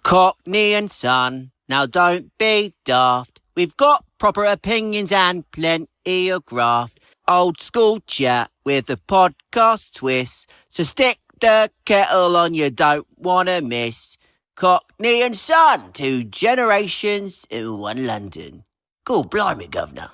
Cockney and Son, now don't be daft. We've got proper opinions and plenty of graft. Old school chat with a podcast twist. So stick the kettle on, you don't want to miss. Cockney and Son, 2 generations in one London. God blimey, governor.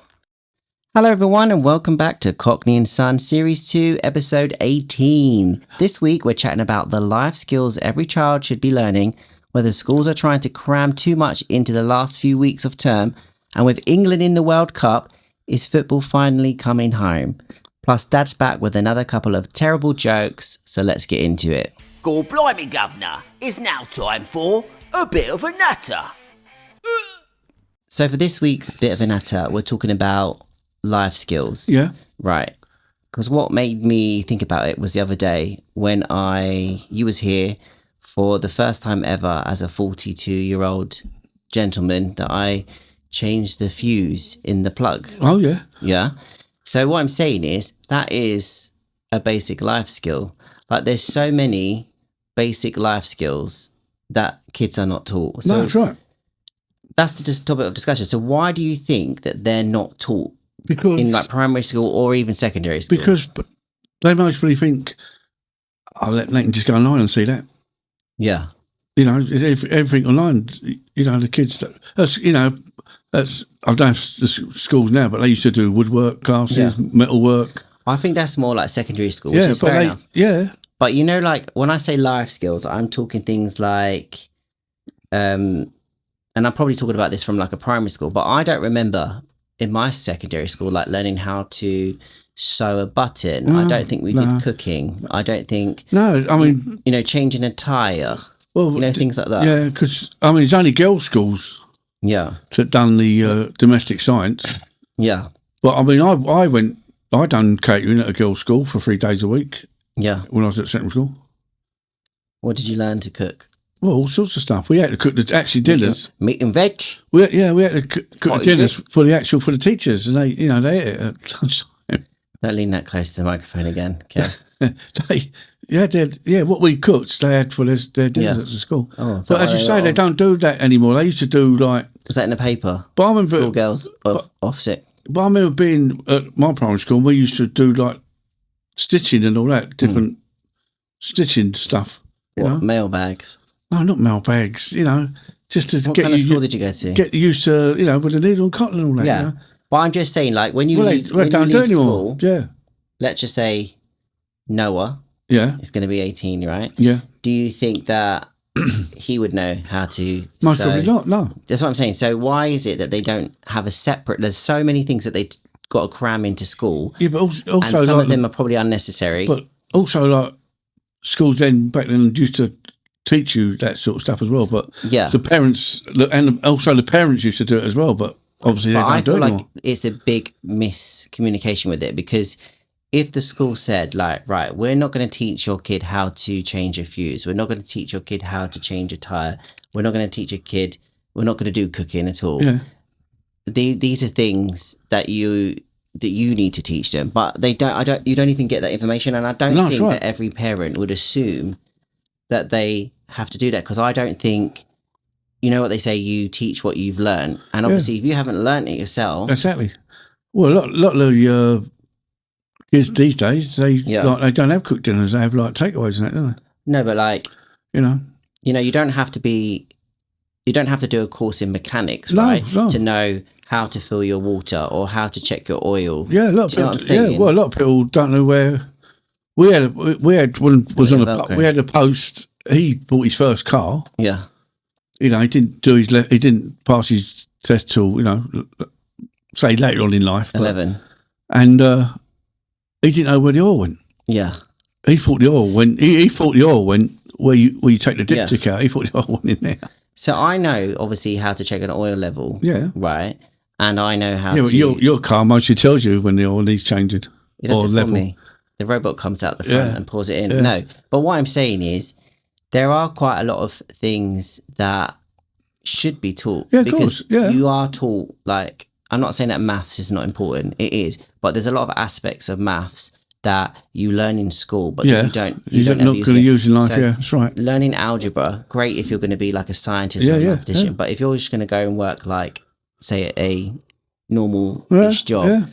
Hello everyone and welcome back to Cockney and Son Series 2 Episode 18. This week we're chatting about the life skills every child should be learning, whether schools are trying to cram too much into the last few weeks of term, and with England in the World Cup, is football finally coming home? Plus Dad's back with another couple of terrible jokes, so let's get into it. God blimey, governor, it's now time for a bit of a natter. So for this week's bit of a natter, we're talking about life skills. Yeah. Right. Because what made me think about it was the other day when you was here for the first time ever as a 42-year-old gentleman that I changed the fuse in the plug. Oh, yeah. Yeah. So what I'm saying is that is a basic life skill. Like there's so many basic life skills that kids are not taught. So No, that's right. that's the topic of discussion. So why do you think that they're not taught Because in like primary school or even secondary school? because they mostly think, they can just go online and see that. Yeah. You know, everything online. You know, the kids. That's I don't have the schools now, but they used to do woodwork classes, metalwork. I think that's more like secondary school, which Yeah, is but fair enough. yeah, But you know, like when I say life skills, I'm talking things like, and I'm probably talking about this from like a primary school, but I don't remember in my secondary school, like learning how to sew a button. I don't think we did cooking. I don't think, no. I mean, changing a tyre, well, things like that. Yeah, because I mean, it's only girls' schools Yeah. that done the domestic science. Yeah. But I mean, I done catering at a girls' school for 3 days a week Yeah. when I was at secondary school. What did you learn to cook? Well, all sorts of stuff. We had to cook the dinners. Meat and veg? We had to cook What the you dinners for the teachers, and they ate it at lunchtime. Don't lean that close to the microphone again. Okay. What we cooked, they had for their dinners at the school. Oh, is that but as why you say, they don't do that anymore. They used to do like. Was that in the paper? But I remember Schoolgirls off sick. But I remember being at my primary school. We used to do like stitching and all that different stitching stuff. You know? Mail bags. No, not mailbags. Just to What get kind of you school did you go to? get used to with the needle and cotton and all that. Yeah. You know? But I'm just saying, like when you Well, leave, they when you don't do leave it anymore. school, Yeah, let's just say Noah yeah, is going to be 18, right? yeah. Do you think that he would know how to Most sew? probably not. No. That's what I'm saying. So why is it that they don't have a separate? There's so many things that they got to cram into school, Yeah, but also and some like of them are probably unnecessary. But also, like schools back then used to teach you that sort of stuff as well. But Yeah. the parents and also the parents used to do it as well. But obviously, But they I don't do feel it like anymore. it's a big miscommunication with it, because if the school said, like, right, we're not going to teach your kid how to change a fuse, we're not going to teach your kid how to change a tire, we're not going to teach a kid, we're not going to do cooking at all. Yeah, These are things that you need to teach them, but they don't. You don't even get that information, and I don't No, that's think right. that every parent would assume that they have to do that, because I don't think. You know what they say, you teach what you've learned. And obviously, if you haven't learned it yourself... exactly. Well, a lot of kids these days, they don't have cooked dinners. They have like takeaways and that, don't they? No, but like... You know, you don't have to be... You don't have to do a course in mechanics, No, right? no. To know how to fill your water or how to check your oil. yeah, a lot Do you know of what I'm people. saying? Yeah, well, a lot of people don't know where. We had when was on Velcro. we had a post. He bought his first car. Yeah. He didn't do he didn't pass his test till say later on in life. 11. And he didn't know where the oil went. Yeah. He thought the oil went. He thought the oil went where you take the dipstick out. He thought the oil went in there. So I know, obviously, how to check an oil level. Yeah. Right? And I know how Yeah, to... but your car mostly tells you when the oil needs changing. It does or it for level. me. The robot comes out the front Yeah. and pours it in. Yeah. No, but what I'm saying is there are quite a lot of things that should be taught. Yeah, of because course, yeah. you are taught, like, I'm not saying that maths is not important. It is. But there's a lot of aspects of maths that you learn in school, but Yeah. you don't You're ever not use going to it. use in life. So Yeah, that's right. learning algebra, great if you're going to be like a scientist or a mathematician, but if you're just going to go and work like, say, a normal-ish job,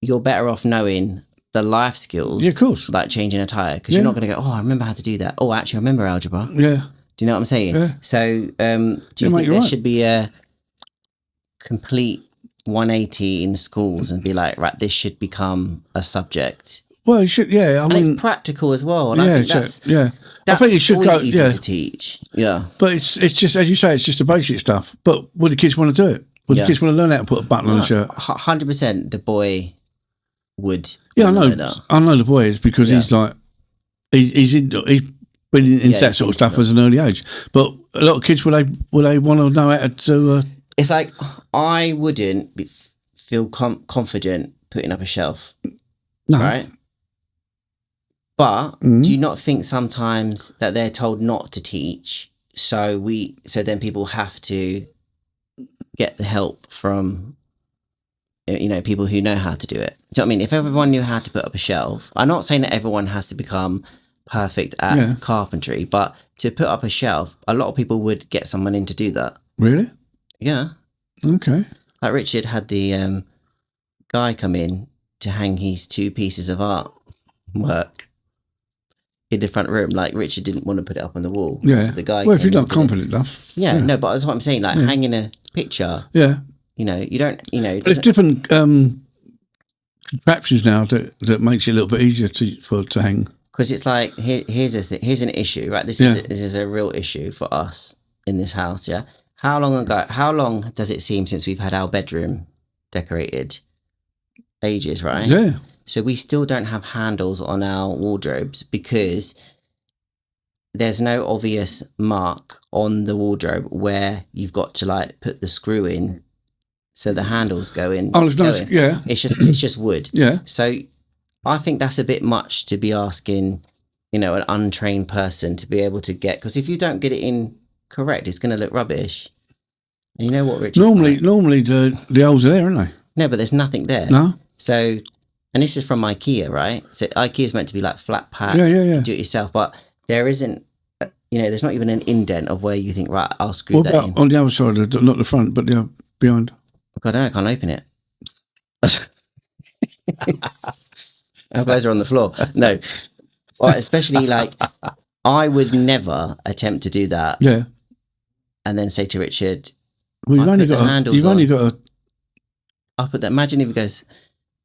you're better off knowing the life skills, Yeah, of course. like changing a tire, because you're not going to go, oh, I remember how to do that. Oh, actually, I remember algebra. Yeah. Do you know what I'm saying? Yeah. So, do you think there should be a complete 180 in schools and be like, right, this should become a subject? Well, it should. Yeah, And it's practical as well. And I think that's I think it should always go. easy Yeah, to teach. Yeah, but it's just as you say, it's just the basic stuff. But would the kids want to do it? Would the kids want to learn how to put a button on a shirt? 100%. The boy would. Yeah, I know. That. I know the boy is because he's like he's been into that sort of stuff as an early age. But a lot of kids will they want to know how to do. It's like I wouldn't feel confident putting up a shelf. No. Right. But do you not think sometimes that they're told not to teach, so then people have to get the help from, people who know how to do it? Do you know what I mean? If everyone knew how to put up a shelf, I'm not saying that everyone has to become perfect at carpentry, but to put up a shelf, a lot of people would get someone in to do that. Really? Yeah. Okay. Like Richard had the guy come in to hang his 2 pieces of art work in the front room. Like Richard didn't want to put it up on the wall. Yeah. So the guy if you're not confident enough. Yeah, no, but that's what I'm saying. Like hanging a picture. Yeah. You don't. There's different contraptions now that makes it a little bit easier to hang. Because it's like here's an issue, right? This is a real issue for us in this house. Yeah. How long does it seem since we've had our bedroom decorated? Ages, right? Yeah. So we still don't have handles on our wardrobes because there's no obvious mark on the wardrobe where you've got to like put the screw in so the handles go in. Oh, nice. Yeah. It's just wood. Yeah. So I think that's a bit much to be asking, an untrained person to be able to get, because if you don't get it in correct, it's going to look rubbish. And you know what, Richard? Normally the holes are there, aren't they? No, but there's nothing there. No. So, and this is from IKEA, right? So IKEA is meant to be like flat pack. Yeah. Do it yourself, but there isn't. There's not even an indent of where you think, right, I'll screw that in. On the other side, not the front, but the behind. God, I can't open it. Our guys are on the floor. No, well, especially like I would never attempt to do that. Yeah. And then say to Richard, well, you've only got a. I'll put that. Imagine if he goes,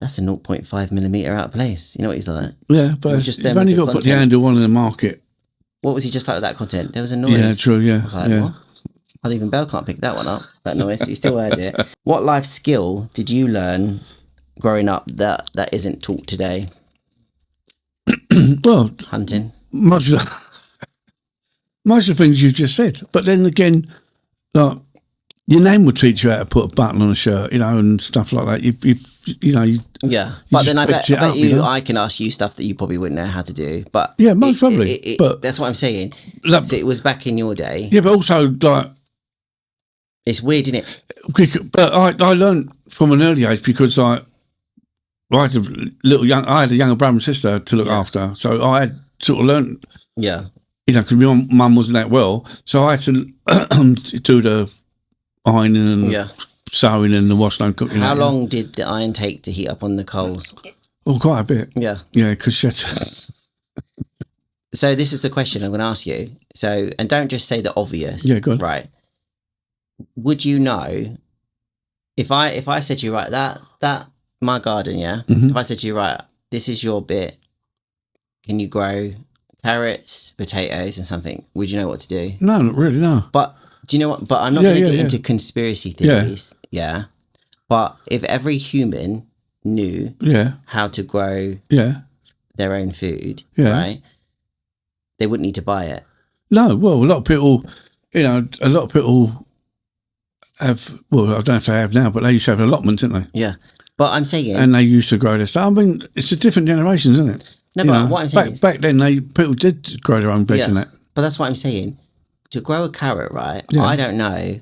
that's a 0.5 millimeter out of place. You know what he's like? Yeah, but you've only got to put the handle on in the market. What was he just like with that content? There was a noise. Yeah, true. Yeah, I was like, what? Well, even Belle can't pick that one up. That noise. He still heard it. What life skill did you learn growing up that isn't taught today? Well, hunting. Most of the things you just said, but then again, like your name would teach you how to put a button on a shirt, and stuff like that. But then I bet you, I can ask you stuff that you probably wouldn't know how to do. But yeah, most probably. But that's what I'm saying. So it was back in your day. Yeah, but also like it's weird, isn't it? But I learned from an early age because I had a younger brother and sister to look after, so I had sort of learned. Yeah. Because my mum wasn't that well, so I had to do the ironing and sewing and the washing and cooking. How long did the iron take to heat up on the coals? Oh, quite a bit. Yeah. Yeah, because she had So this is the question I'm going to ask you. So, and don't just say the obvious. Yeah, go on. Right. Would you know if I said to you, right, that my garden, yeah? Mm-hmm. If I said to you, right, this is your bit, can you grow carrots, potatoes and something, would you know what to do? No, not really, no. But do you know what? But I'm not going to get into conspiracy theories. Yeah. But if every human knew how to grow their own food, right, they wouldn't need to buy it. No, well, a lot of people have, well, I don't know if they have now, but they used to have allotments, didn't they? Yeah. But I'm saying... And they used to grow their stuff. I mean, it's a different generations, isn't it? No, but what I'm saying is... Back then, people did grow their own veg and that. But that's what I'm saying. To grow a carrot, right, I don't know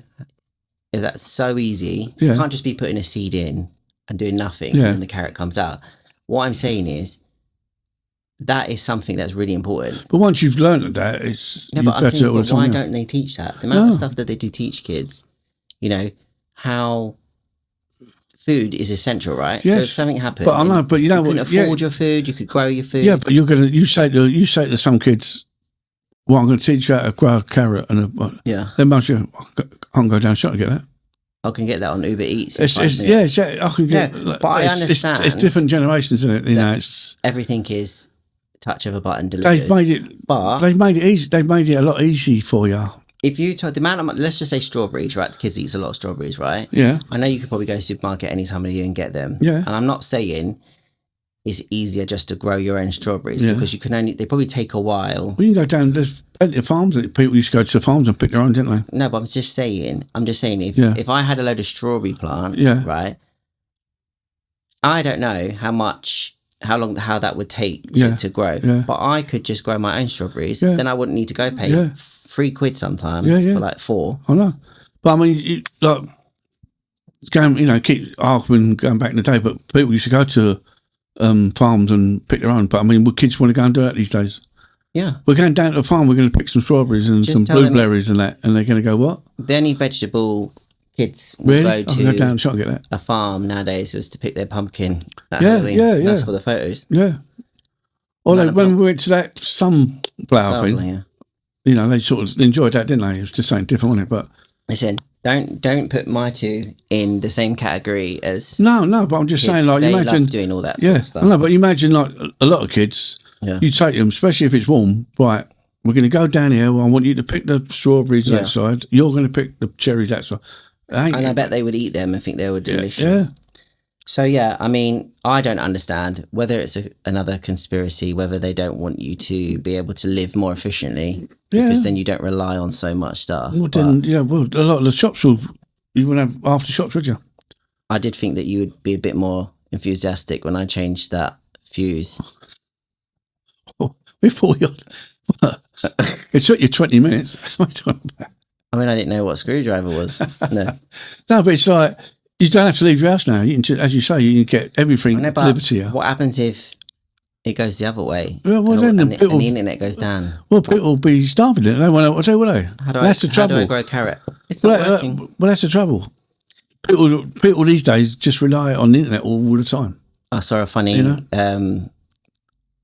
if that's so easy. You can't just be putting a seed in and doing nothing and then the carrot comes out. What I'm saying is, that is something that's really important. But once you've learned that, it's No, you but I'm better saying, all the time. why yeah. don't they teach that? The amount of stuff that they do teach kids, you know, how food is essential, right? Yes. So if something happened, But I know, but you know couldn't what? afford your food, you could grow your food. Yeah, but you say to some kids, "Well, I'm going to teach you how to grow a carrot," and then most of you, I can go down the shop to get that. I can get that on Uber Eats. I can get. Yeah, but I understand. It's different generations, isn't it? You know, it's everything is touch of a button delivered. they've made it. But they've made it easy. They've made it a lot easy for you. If you told the amount of, let's just say strawberries, right? The kids eat a lot of strawberries, right? Yeah. I know you could probably go to the supermarket any time of the year and get them. Yeah. And I'm not saying it's easier just to grow your own strawberries because you can they probably take a while. Well, you can go down. There's plenty of farms that people used to go to the farms and pick their own, didn't they? No, but I'm just saying if I had a load of strawberry plants, right? I don't know how long that would take to grow. Yeah. But I could just grow my own strawberries. Yeah. Then I wouldn't need to go pay £3 sometimes for like 4. I know. But I mean, keep arguing going back in the day, but people used to go to farms and pick their own. But I mean, would kids want to go and do that these days? Yeah. We're going down to the farm, we're going to pick some strawberries and some blueberries and that, and they're going to go, what? The only vegetable kids will go to go down and shop and get that. A farm nowadays is to pick their pumpkin. Yeah. That's for the photos. Yeah. Or when we went to that sunflower thing, they sort of enjoyed that, didn't they? It was just something different, wasn't it? But listen, don't put my two in the same category as no. But I'm just saying, like, they imagine love doing all that sort of stuff. No, but imagine like a lot of kids. Yeah. You take them, especially if it's warm. Right, we're going to go down here. Well, I want you to pick the strawberries that side. You're going to pick the cherries that side. And I bet they would eat them and think they were delicious. Yeah. So, I mean, I don't understand whether it's another conspiracy, whether they don't want you to be able to live more efficiently because then you don't rely on so much stuff. Well, then, a lot of the shops you wouldn't have after shops, would you? I did think that you would be a bit more enthusiastic when I changed that fuse. Before it took you 20 minutes. I mean, I didn't know what a screwdriver was. No, but it's like you don't have to leave your house now. You can, as you say, you can get everything delivered to you. What happens if it goes the other way? Well, then and the internet goes down. Well, people will be starving. They won't know what to do, will they? That's the trouble. How do I grow a carrot? It's not working. Well, that's the trouble. People these days just rely on the internet all the time. I saw a funny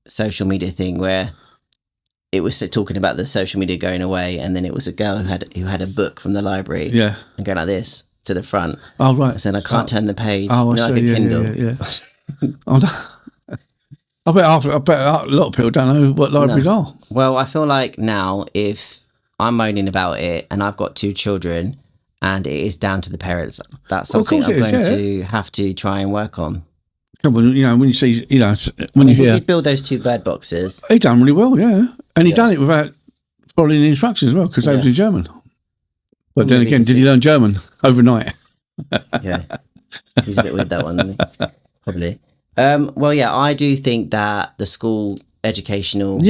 social media thing where it was talking about the social media going away, and then it was a girl who had a book from the library, and going like this to the front. Oh right, saying I can't turn the page. Oh, I see. Like a Kindle. I bet a lot of people don't know what libraries are. Well, I feel like now if I'm moaning about it and I've got 2 children and it is down to the parents, that's something I'm going to have to try and work on. When you see, when you hear... He did build those 2 bird boxes. He done really well, and he done it without following the instructions as well, because they was in German. But then again, did he learn German overnight? Yeah, he's a bit weird, that one, isn't he? Probably. I do think that the school educational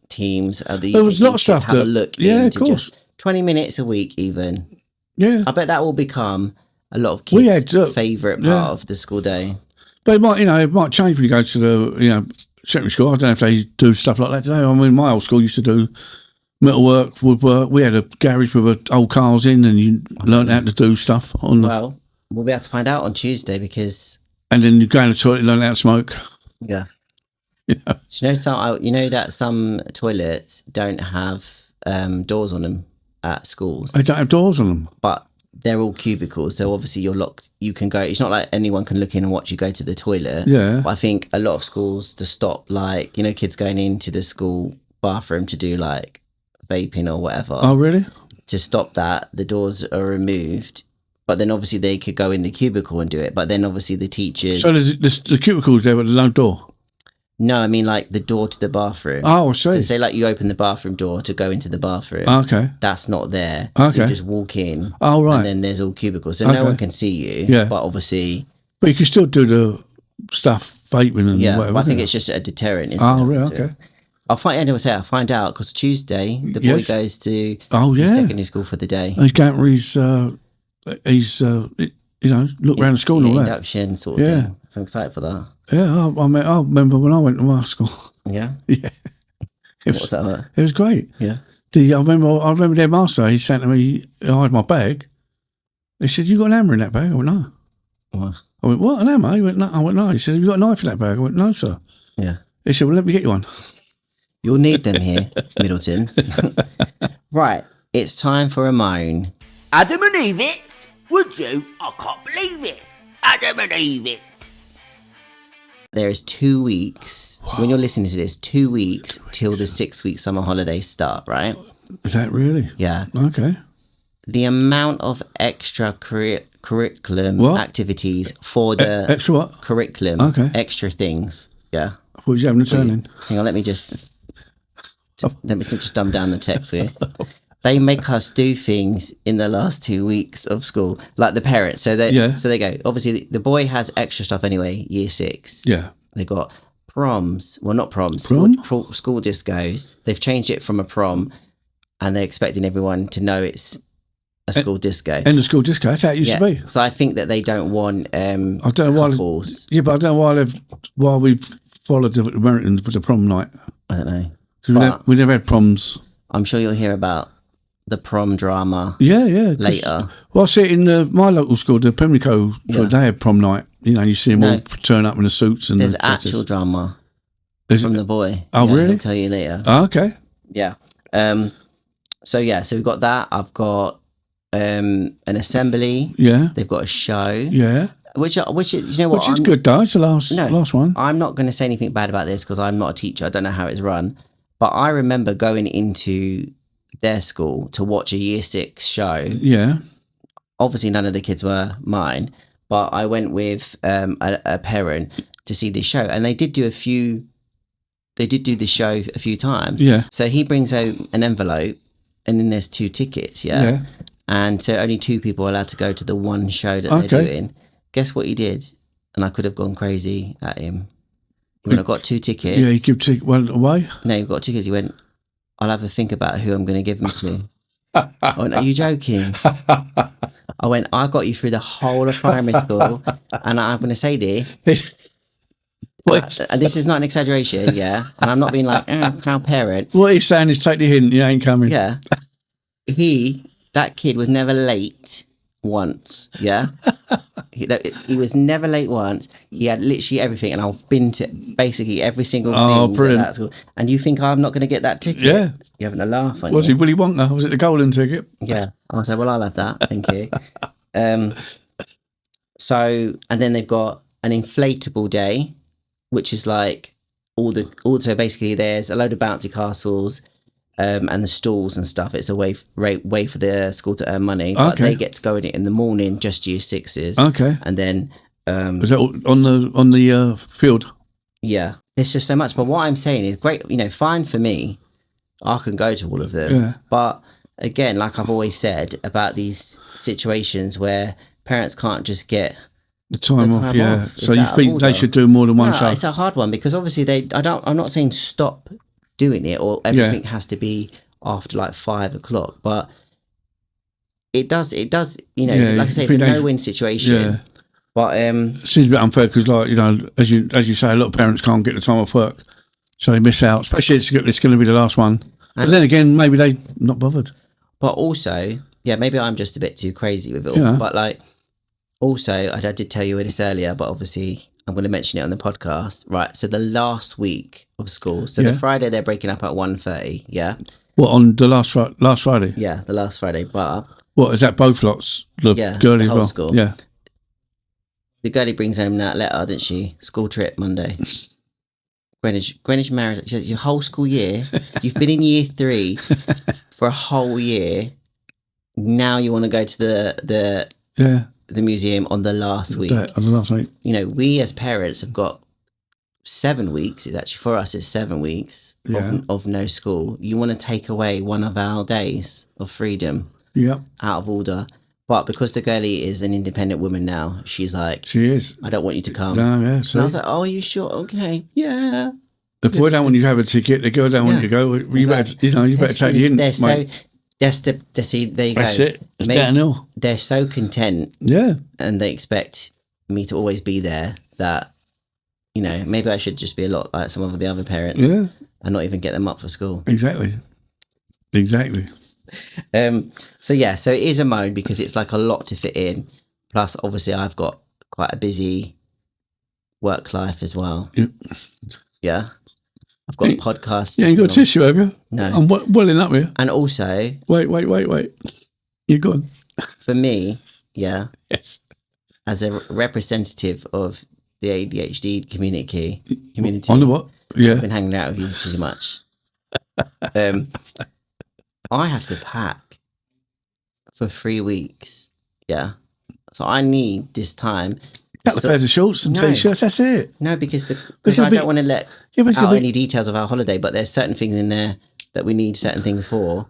teams are there was a lot of stuff have a look into of course. Just 20 minutes a week even. Yeah. I bet that will become a lot of kids' favourite part of the school day. But it might change when you go to the, secondary school. I don't know if they do stuff like that today. I mean, my old school used to do metalwork, woodwork. We had a garage with old cars in, and you learned how to do stuff on. Well, we'll be able to find out on Tuesday because. And then you go in the toilet, and learn how to smoke. Yeah. So you know that some toilets don't have doors on them at schools. They don't have doors on them, but they're all cubicles, so obviously you're locked. You can go. It's not like anyone can look in and watch you go to the toilet. Yeah. But I think a lot of schools to stop, like, kids going into the school bathroom to do like vaping or whatever. Oh, really? To stop that, the doors are removed. But then obviously they could go in the cubicle and do it. But then obviously the teachers. So the cubicle's there with no door. No, I mean like the door to the bathroom. Oh, I see. So say like you open the bathroom door to go into the bathroom. Okay. That's not there. Okay. So you just walk in. Oh, right. And then there's all cubicles. So no one can see you. Yeah. But obviously. But you can still do the stuff, vaping and whatever. Well, I think it's just a deterrent, isn't it? Oh, really? Okay. I'll find out because Tuesday the boy goes to his secondary school for the day. He's going for his look around the school and all that. Induction sort of thing. So I'm excited for that. Yeah, I remember when I went to my school. Yeah. Yeah. What was that like? It was great. Yeah. I remember their master, he sent to me, I had my bag. He said, "You got an hammer in that bag?" I went, "No." What? I went, "What, an hammer?" He went, "No." I went, "No." He said, "Have you got a knife in that bag?" I went, "No, sir." Yeah. He said, "Well, let me get you one." You'll need them here, Middleton. Right. It's time for a moan. Adam and Eve it? Would you? I can't believe it. Adam and Eve it. There is 2 weeks. When you're listening to this, 2 weeks till the 6-week summer holidays start, right? Is that really? Yeah. Okay. The amount of extra curriculum What? activities for the Extra what? curriculum, Okay. extra things. Yeah. What was you having a turn in? Hang on, let me just dumb down the text here. They make us do things in the last 2 weeks of school, like the parents. So they go. Obviously, the boy has extra stuff anyway. Year 6. Yeah. They got proms. Well, not proms. Prom? School discos. They've changed it from a prom, and they're expecting everyone to know it's a school disco. End of school disco. That's how it used to be. So I think that they don't want I don't know couples. why. Yeah, but I don't know why we followed the Americans with the prom night. I don't know. Because we never had proms. I'm sure you'll hear about the prom drama. Yeah. Later. Well, I see it in my local school, the Pimlico. They had prom night. You know, you see them all turn up in the suits and there's the actual drama from the boy. Oh, really? I'll tell you later. Oh, okay. Yeah. So we've got that. I've got an assembly. Yeah. They've got a show. Yeah. Which is, you know what? Which is good though. It's the last one. I'm not going to say anything bad about this because I'm not a teacher. I don't know how it's run. But I remember going into their school to watch a year 6 show. Yeah. Obviously, none of the kids were mine, but I went with a parent to see this show, and they did do the show a few times. Yeah. So he brings out an envelope, and then there's 2 tickets. Yeah. And so only 2 people are allowed to go to the one show that they're doing. Guess what he did? And I could have gone crazy at him. When I got 2 tickets. Yeah, he gave one away. No, he got tickets. He went, "I'll have a think about who I'm going to give them to." I went, "Are you joking?" I went, "I got you through the whole of primary school, and I'm going to say this, and this is not an exaggeration, yeah. And I'm not being like, proud parent." What he's saying is, take the hint. You ain't coming. Yeah, that kid was never late once. Yeah, he was never late once. He had literally everything, and I've been to basically every single thing. Oh, brilliant! At school. And you think I'm not going to get that ticket? Yeah, you're having a laugh. Was he Willy Wonka? Was it the golden ticket? Yeah. I said, "Well, I'll have that. Thank you." So, and then they've got an inflatable day, which is like so basically there's a load of bouncy castles, and the stalls and stuff. It's a way for the school to earn money, but they get to go in it in the morning, just year 6s. Okay. And then is that on the field? Yeah, there's just so much. But what I'm saying is great. You know, fine for me. I can go to all of them. Yeah. But again, like I've always said about these situations where parents can't just get the time off. Yeah. So you that think they should do more than one show? It's a hard one because obviously I'm not saying stop doing it or everything has to be after like 5 o'clock, but it does, you know, like I say, it's a no-win situation. Yeah. But it seems a bit unfair because, like, you know, as you say, a lot of parents can't get the time off work, so they miss out. Especially it's going to be the last one. But then again, maybe they not bothered. But also, yeah, maybe I'm just a bit too crazy with it all. Yeah. But like, also, I did tell you this earlier, but obviously I'm going to mention it on the podcast. Right. So the last week of school. So the Friday they're breaking up at 1:30. Yeah. What, on the last Friday? Yeah, the last Friday. But what is that? Both lots. The girlie as well. School. Yeah. The girlie brings home that letter, didn't she? School trip Monday. Greenwich married. She says, your whole school year, you've been in year 3 for a whole year. Now you want to go to the museum on the last week. On the last week. You know, we as parents have got 7 weeks. It's actually for us, it's 7 weeks of no school. You want to take away one of our days of freedom. Yeah. Out of order. But because the girlie is an independent woman now, she's like, she is. I don't want you to come. No, yeah. So I was like, oh, are you sure? Okay, yeah. The boy don't want you to have a ticket. The girl don't want you to go. You better take the hint. There you go. That's it. It's downhill. They're so content. Yeah. And they expect me to always be there that you know, maybe I should just be a lot like some of the other parents Yeah. and not even get them up for school. Exactly. So it is a moan because it's like a lot to fit in. Plus, obviously, I've got quite a busy work life as well. Yeah. I've got podcasts. Yeah, you got a tissue, have you? No. I'm welling up here. And also... Wait. You're gone. For me, yeah. Yes. As a representative of the ADHD community. On the what? Yeah. I've been hanging out with you too much. I have to pack for 3 weeks. Yeah. So I need this time. A couple of pairs of shorts and t-shirts, that's it. No, because I don't want to let out any details of our holiday, but there's certain things in there that we need certain things for.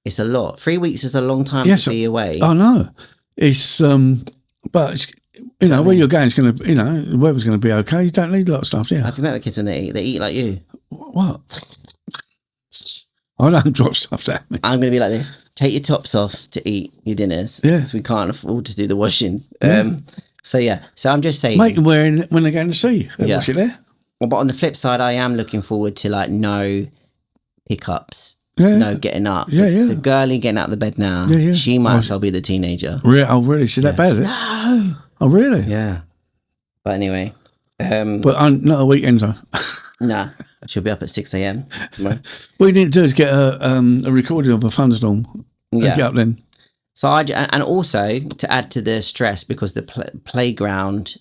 It's a lot. 3 weeks is a long time to be away. I know. It's, but, it's, you know, where you're going, it's going to, you know, the weather's going to be okay. You don't need a lot of stuff, do you? Have you met with kids when they eat? They eat like you. What? I don't drop stuff down me. I'm going to be like this. Take your tops off to eat your dinners. Yeah. Because we can't afford to do the washing. Yeah. So I'm just saying. Make them wear it when they're going to sea. Wash it there. Well, but on the flip side, I am looking forward to like no pickups. Yeah. No getting up. Yeah. The girlie getting out of the bed now. Yeah. She might as well be the teenager. Oh, really? She's that bad, is it? No. Oh, really? Yeah. But anyway. But not a weekend, though. Nah. She'll be up at 6 a.m. tomorrow. What you need to do is get a recording of a thunderstorm. And get up then. So and also to add to the stress, because the playground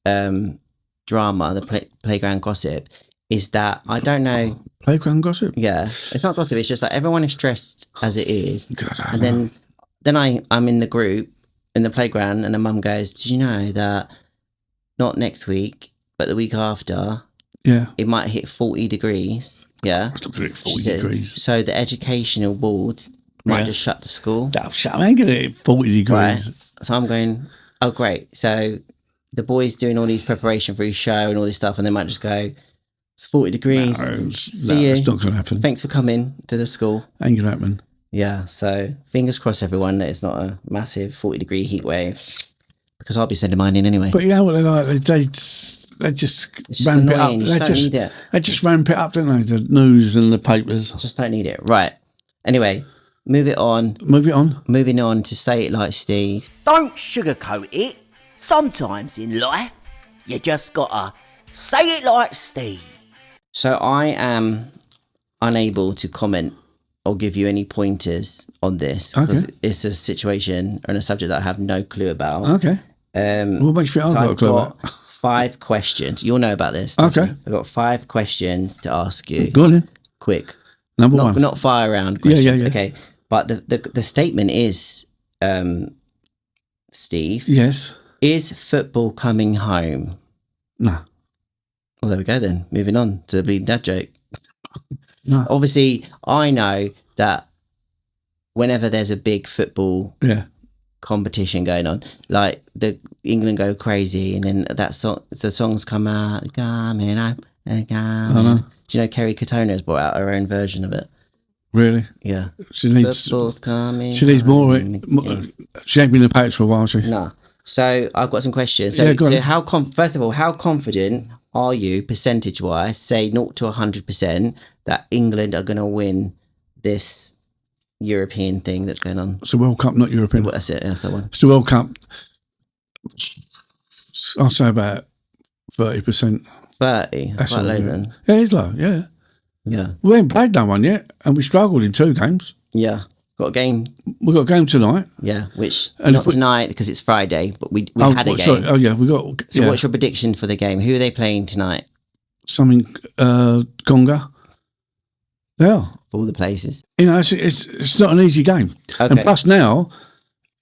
drama, the playground gossip, is that I don't know. Playground gossip? Yeah, it's not gossip. It's just like everyone is stressed as it is, God, and then I'm in the group in the playground, and the mum goes, "Did you know that not next week, but the week after, it might hit 40 degrees? Yeah, it's not going to hit 40 degrees. So the educational board might just shut the school. I ain't going to hit 40 degrees. Right. So I'm going, oh, great. So the boys doing all these preparation for his show and all this stuff, and they might just go, it's 40 degrees. See you. It's not going to happen. Thanks for coming to the school. Ain't going to happen. Yeah. So fingers crossed, everyone, that it's not a massive 40-degree heat wave, because I'll be sending mine in anyway. But you know what they're like? They just ramp it up. They just ramp it up, don't they? The news and the papers. Just don't need it. Right. Anyway. Moving on to Say It Like Steve. Don't sugarcoat it. Sometimes in life, you just gotta say it like Steve. So I am unable to comment or give you any pointers on this because it's a situation and a subject that I have no clue about. Okay. What makes you feel I've got a clue about? 5 questions. You'll know about this. Okay. I've got 5 questions to ask you. Go on then. Quick. Number 1. Not fire around questions. Yeah. Okay. But the statement is, Steve. Yes. Is football coming home? No. Well, there we go then. Moving on to the bleeding dad joke. No. Obviously, I know that whenever there's a big football competition going on, like the England go crazy, and then the songs come out. Coming up, coming. Do you know Kerry Katona has brought out her own version of it? Really? Yeah. Football's coming. She needs more. She ain't been in the Patriots for a while, No. So I've got some questions. So first of all, how confident are you, percentage-wise, say 0 to 100%, that England are going to win this European thing that's going on? It's the World Cup, not European. That's it. That's that one. It's the World Cup. I'll say about 30%. 30? That's quite low then. Yeah, it's low, yeah. Yeah. We ain't played no one yet, and we struggled in 2 games. Yeah. Got a game. We've got a game tonight. Yeah, which not tonight because it's Friday, but we had a game. Sorry. Oh, yeah, we got. So what's your prediction for the game? Who are they playing tonight? Something, Conga. They are. Of all the places. You know, it's not an easy game. Okay. And plus now,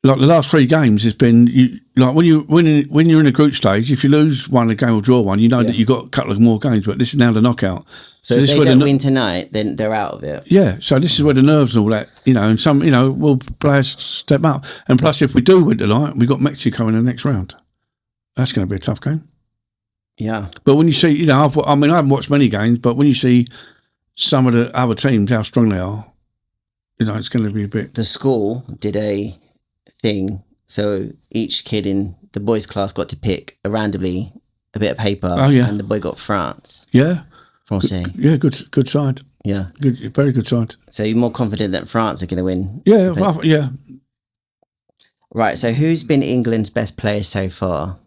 like the last 3 games has been, when you're in a group stage, if you lose one, a game or draw one, you know that you've got a couple of more games, but this is now the knockout. So if they don't win tonight, then they're out of it. Yeah, so this is where the nerves and all that, and some, will players step up. And plus, if we do win tonight, we've got Mexico in the next round. That's going to be a tough game. Yeah. But when you see, I haven't watched many games, but when you see some of the other teams, how strong they are, it's going to be a bit. The school did a thing, so each kid in the boys' class got to pick randomly a bit of paper. Oh, yeah. And the boy got France. Yeah. Francais. Yeah, good side. Yeah. Good, very good side. So you're more confident that France are going to win? Yeah, well, yeah. Right, so who's been England's best player so far?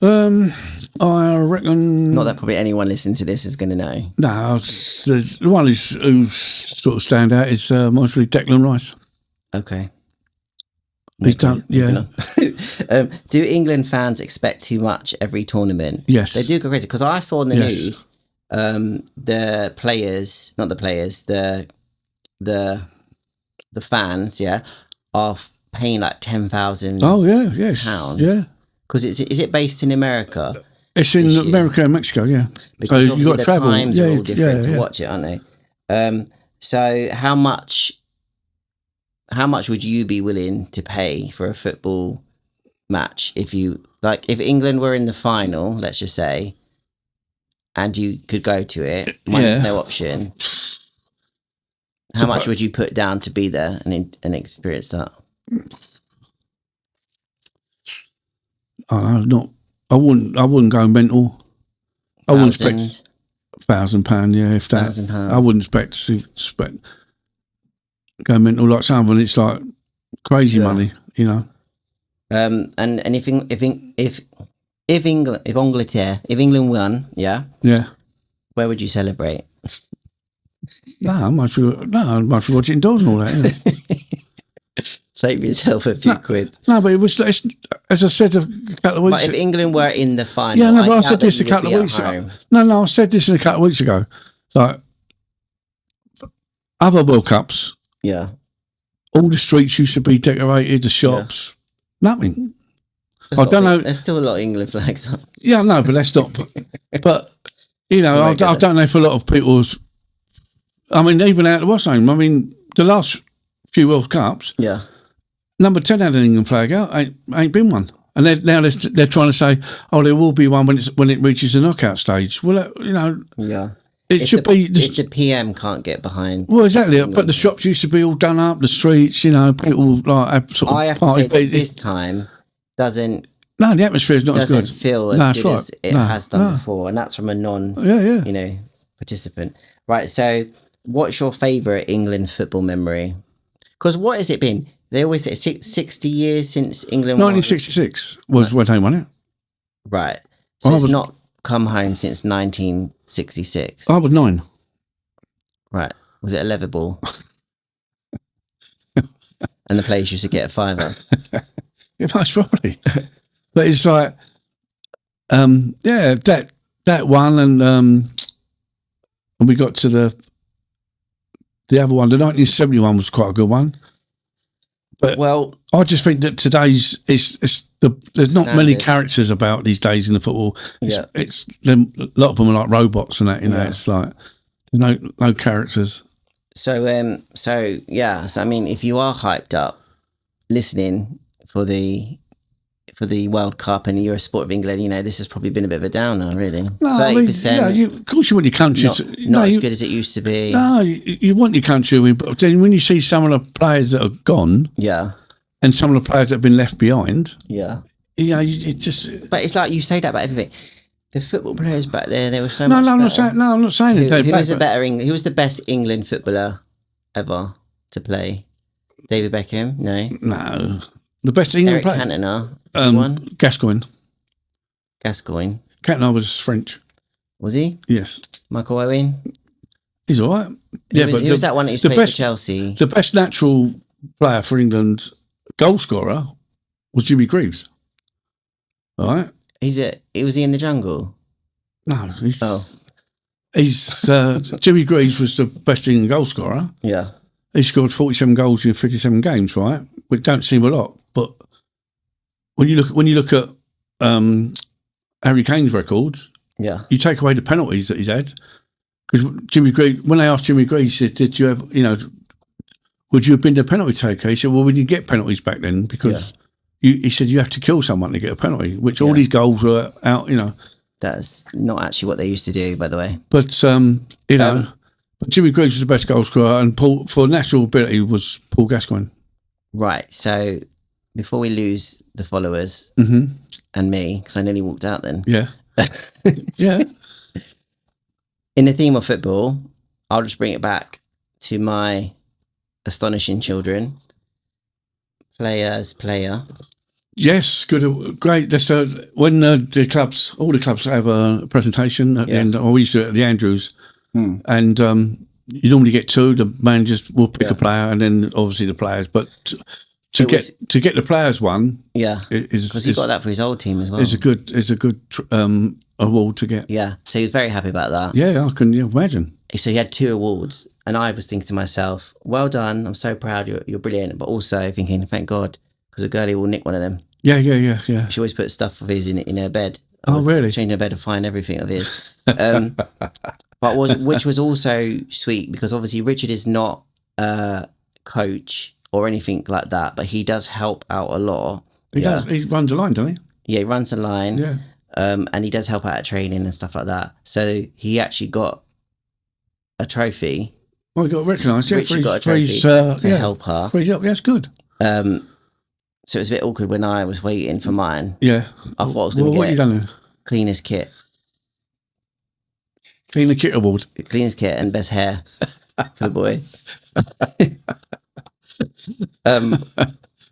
I reckon. Not that probably anyone listening to this is going to know. No, the one who's sort of stand out is mostly Declan Rice. Okay. He's done, yeah. Do England fans expect too much every tournament? Yes. They do go crazy, because I saw in the Yes. news the players, not the players, the fans, yeah, are paying like 10,000 Oh yeah, yes, pounds. yeah. Because is it based in America? It's in this year? America and Mexico, yeah. Because so you got the to travel. times Yeah, are all different to yeah. watch it, aren't they? So how much would you be willing to pay for a football match if England were in the final, let's just say, and you could go to it, money's no option. How much would you put down to be there and experience that? I wouldn't go mental. I wouldn't expect £1,000, yeah, if that. £1,000. I wouldn't expect go mental like someone. It's like crazy money, you know. And if England won, yeah, where would you celebrate? No, I might be watching indoors and all that. Yeah. Save yourself a few quid. No, but it's as I said a couple of weeks. But if England were in the final, yeah, no, but I said this a couple of weeks ago. No, I said this a couple of weeks ago. Like other World Cups, yeah, all the streets used to be decorated, the shops, nothing. I don't know. There's still a lot of England flags up. Yeah, no, but let's not. But you know, I don't know if a lot of people's. I mean, even out of what's name. I mean, the last few World Cups, yeah. Number 10 had an England flag out. Ain't been one. And they're trying to say, oh, there will be one when it reaches the knockout stage. Well, you know, yeah, it should be. If the PM can't get behind. Well, exactly. England. But the shops used to be all done up. The streets, you know, people like have sort of. I have party. to say that this time doesn't. No, the atmosphere is not as good. Doesn't feel as good as it has done before, and that's from a participant. Right. So, what's your favourite England football memory? Because what has it been? They always say 60 years since England 1966 was when they won it. Right. So it's not come home since 1966. I was 9. Right. Was it a leather ball? And the players used to get a fiver? Yeah, most probably. But it's like, that one and we got to the other one. The 1971 was quite a good one. But I just think that today's there's not many characters about these days in the football. It's a lot of them are like robots and that. You know, it's like there's no characters. So I mean, if you are hyped up, listening for the World Cup and you're a sport of England, you know this has probably been a bit of a downer, really. 30%. Of course, you want your country not as good as it used to be. No, you want your country, but then when you see some of the players that are gone, and some of the players that have been left behind, you know, it just. But it's like you say that about everything. The football players back there, they were so much. I'm not saying it. Who was the best England footballer ever to play? David Beckham? No. The best England player. Eric Cantona. Gascoigne. Cantona was French. Was he? Yes. Michael Owen. He's all right. Who was that one that used to play for Chelsea? The best natural player for England, goal scorer, was Jimmy Greaves. All right. Was he in the jungle? No, Jimmy Greaves was the best England goal scorer. Yeah. He scored 47 goals in 57 games, right? Which don't seem a lot, but when you look at Harry Kane's records, you take away the penalties that he's had. Because Jimmy Greaves, when they asked Jimmy Greaves, he said, "Did you ever, would you have been the penalty taker?" He said, "Well, we didn't get penalties back then because he said you have to kill someone to get a penalty." Which all these goals were out, That's not actually what they used to do, by the way. But but Jimmy Greaves was the best goal scorer, and for national ability was Paul Gascoigne. Right. So before we lose the followers and me, because I nearly walked out then. Yeah. Yeah. In the theme of football, I'll just bring it back to my astonishing children. Player. Yes, good, great. That's when all the clubs have a presentation at the end. I used to do it at the Andrews, and you normally get two. The managers will pick a player, and then obviously the players. But to get the players one, because he got that for his old team as well. It's a good award to get. Yeah, so he was very happy about that. Yeah, I can imagine. So he had 2 awards, and I was thinking to myself, well done, I'm so proud, you're brilliant, but also thinking, thank God, because a girlie will nick one of them. Yeah. She always put stuff of his in her bed. Really? Changing her bed to find everything of his. Which was also sweet, because obviously Richard is not a coach or anything like that, but he does help out a lot. He does. He runs a line, doesn't he? Yeah, he runs a line. Yeah. And he does help out at training and stuff like that. So he actually got a trophy. Well, he got recognised. Yeah, Richard got a trophy to help her. For his help. Yeah, that's good. So it was a bit awkward when I was waiting for mine. Yeah. I thought I was going to what have you done then? Cleanest kit. Clean the kit award. Cleanest kit and best hair for the boy.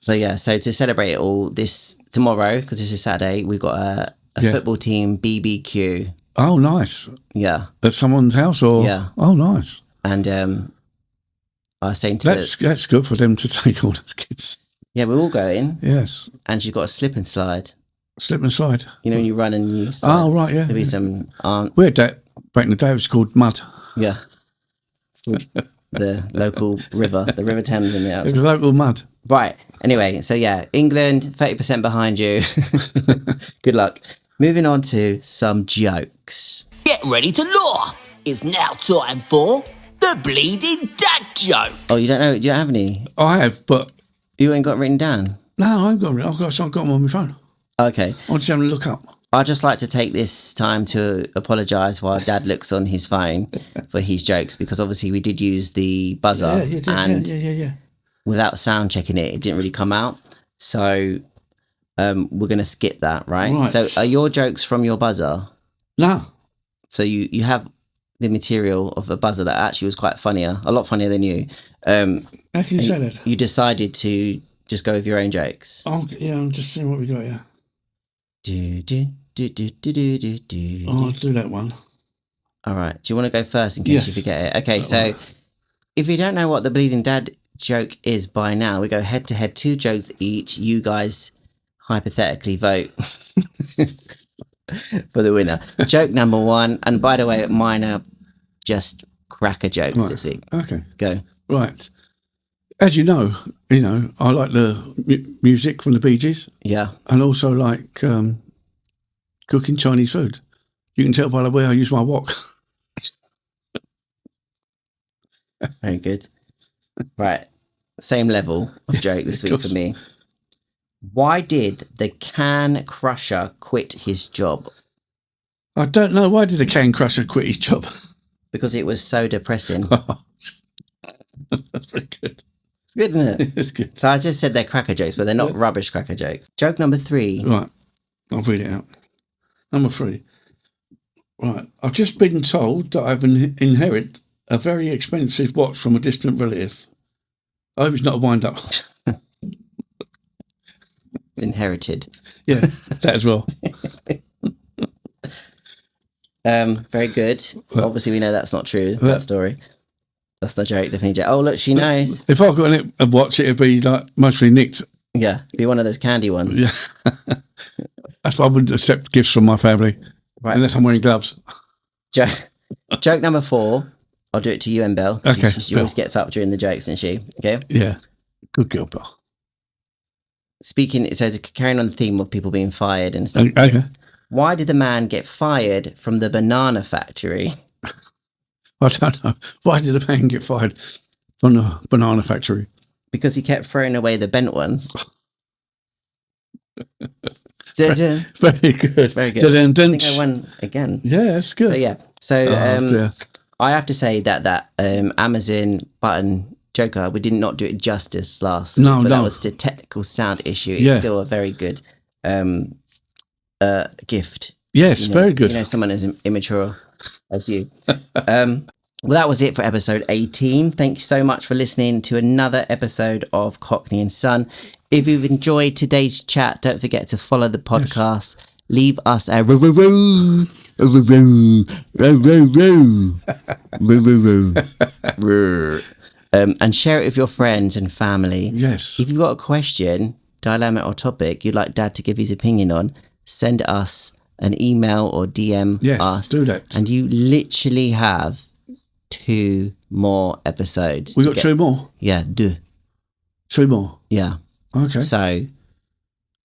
So to celebrate it all, tomorrow, because this is Saturday, we've got a football team BBQ. Oh, nice. Yeah. At someone's house or? Yeah. Oh, nice. And I was saying to that's good for them to take all those kids. Yeah, we're all going. Yes. And she's got a slip and slide. Slip and slide. You know, when you run and you slide. Oh, right, yeah. There'll be some we had that back in the day. It was called mud. Yeah. It's called the local river, the River Thames in the outside. It was local mud. Right. Anyway, so yeah, England, 30% behind you. Good luck. Moving on to some jokes. Get ready to laugh. It's now time for the bleeding dad joke. Oh, you don't know? Do you have any? I have, but You ain't got it written down? no, I ain't got it. I've got them on my phone. Okay. I'll just have a look up. I'd just like to take this time to apologise while Dad looks on his phone for his jokes, because obviously we did use the buzzer Yeah. without sound checking it didn't really come out. So we're going to skip that, right? So are your jokes from your buzzer? No. So you have the material of a buzzer that actually was quite funnier, a lot funnier than you. How can you say that? You decided to just go with your own jokes. Oh, yeah, I'm just seeing what we got here. Do, do, do, do, do, do, do, do. Oh, I'll do that one. All right. Do you want to go first in case you forget it? Okay, so if you don't know what the Bleeding Dad joke is by now, we go head to head, 2 jokes each. You guys hypothetically vote for the winner. Joke number 1, and by the way, mine are just cracker jokes this week. Okay. Go. Right. As you know, I like the music from the Bee Gees. Yeah. And also like cooking Chinese food. You can tell by the way I use my wok. Very good. Right. Same level of joke this week for me. Why did the can crusher quit his job? I don't know. Why did the can crusher quit his job? Because it was so depressing. That's pretty good. Good, isn't it? It's good. So I just said they're cracker jokes, but they're not rubbish cracker jokes. Joke number 3. Right. I'll read it out. Number 3. Right. I've just been told that I've inherited a very expensive watch from a distant relative. I hope it's not a wind-up. It's inherited. Yeah, that as well. Very good. Obviously, we know that's not true, that story. That's the joke, definitely joke. Oh, look, she knows. If I got a watch, it'd be like mostly nicked. Yeah, be one of those candy ones. Yeah. That's why I wouldn't accept gifts from my family. Right. Unless I'm wearing gloves. Joke number 4. I'll do it to you and Belle. Okay. She always gets up during the jokes, doesn't she? Okay. Yeah. Good girl, Belle. Carrying on the theme of people being fired and stuff. Okay. Why did the man get fired from the banana factory? I don't know. Why did the man get fired from the banana factory? Because he kept throwing away the bent ones. Very good. Very good. I think I won again. Yeah, that's good. I have to say that Amazon button joker, we did not do it justice last week, but that was to technical sound issue, it's Yeah. still a very good gift. Yes, very good. You know, someone as immature as you. Well, that was it for episode 18. Thank you so much for listening to another episode of Cockney and Son. If you've enjoyed today's chat, don't forget to follow the podcast. Yes. Leave us a and share it with your friends and family. Yes. If you've got a question, dilemma or topic you'd like Dad to give his opinion on, send us an email or DM us. Yes, do that. And you literally have 2 more episodes. We got 2 more? Yeah, 2. 2 more? Yeah. Okay. So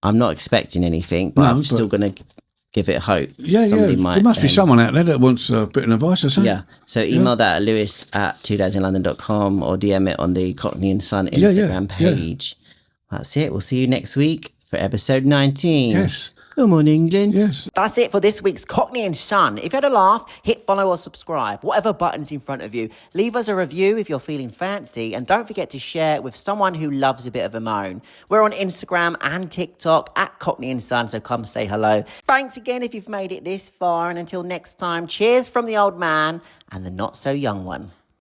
I'm not expecting anything, but I'm still going to give it hope. Yeah, there must be someone out there that wants a bit of advice or something. Yeah. So email that at lewis@twodadsinlondon.com or DM it on the Cockney and Son Instagram page. Yeah. That's it. We'll see you next week for episode 19. Yes. Come on, England. Yes. That's it for this week's Cockney and Son. If you had a laugh, hit follow or subscribe, whatever button's in front of you. Leave us a review if you're feeling fancy, and don't forget to share it with someone who loves a bit of a moan. We're on Instagram and TikTok at Cockney and Son, so come say hello. Thanks again if you've made it this far, and until next time, cheers from the old man and the not so young one.